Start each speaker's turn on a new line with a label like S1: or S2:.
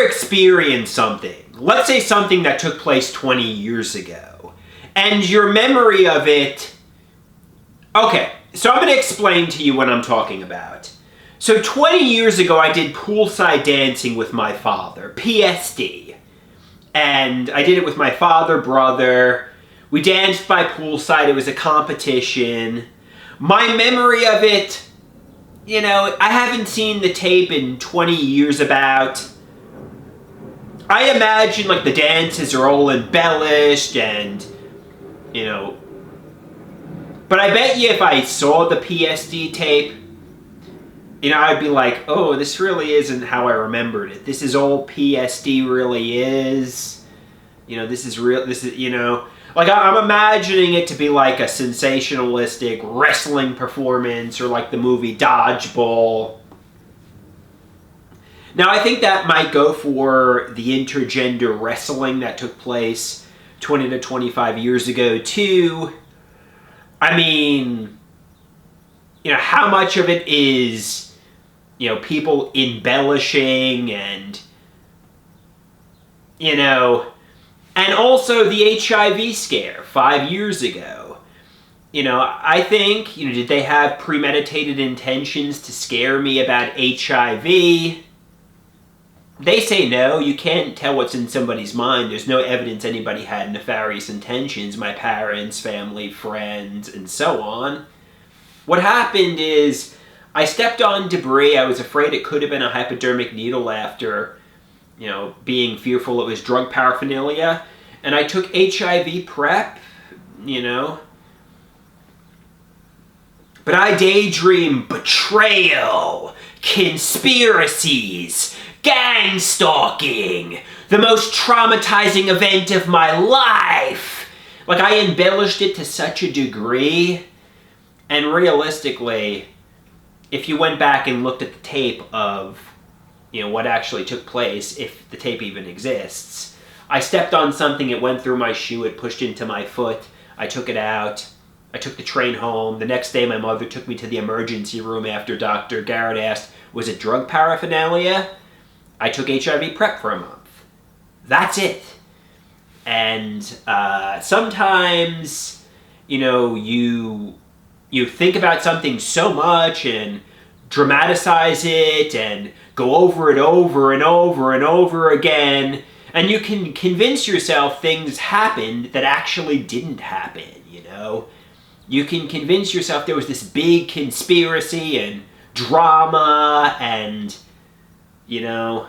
S1: experienced something, let's say something that took place 20 years ago, and your memory of it... Okay, so I'm going to explain to you what I'm talking about. So 20 years ago, I did poolside dancing with my father, PSD. And I did it with my father, brother. We danced by poolside. It was a competition. My memory of it, you know, I haven't seen the tape in 20 years about. I imagine, like, the dances are all embellished and, you know... But I bet you if I saw the PSD tape, you know, I'd be like, oh, this really isn't how I remembered it. This is all PSD really is. You know, this is real, this is, you know... Like, I'm imagining it to be like a sensationalistic wrestling performance or like the movie Dodgeball. Now, I think that might go for the intergender wrestling that took place 20 to 25 years ago, too. I mean, you know, how much of it is, you know, people embellishing and, you know... And also the HIV scare 5 years ago. You know, I think, you know, did they have premeditated intentions to scare me about HIV? They say no. You can't tell what's in somebody's mind. There's no evidence anybody had nefarious intentions. My parents, family, friends, and so on. What happened is I stepped on debris. I was afraid it could have been a hypodermic needle after... you know, being fearful it was drug paraphernalia. And I took HIV PrEP, you know. But I daydream betrayal, conspiracies, gang stalking, the most traumatizing event of my life. Like, I embellished it to such a degree. And realistically, if you went back and looked at the tape of... you know, what actually took place, if the tape even exists. I stepped on something, it went through my shoe, it pushed into my foot, I took it out, I took the train home. The next day my mother took me to the emergency room after Dr. Garrett asked, was it drug paraphernalia? I took HIV PrEP for a month. That's it. And sometimes, you know, you think about something so much and dramatize it and go over it over and over and over again, and you can convince yourself things happened that actually didn't happen, you know? You can convince yourself there was this big conspiracy and drama and, you know...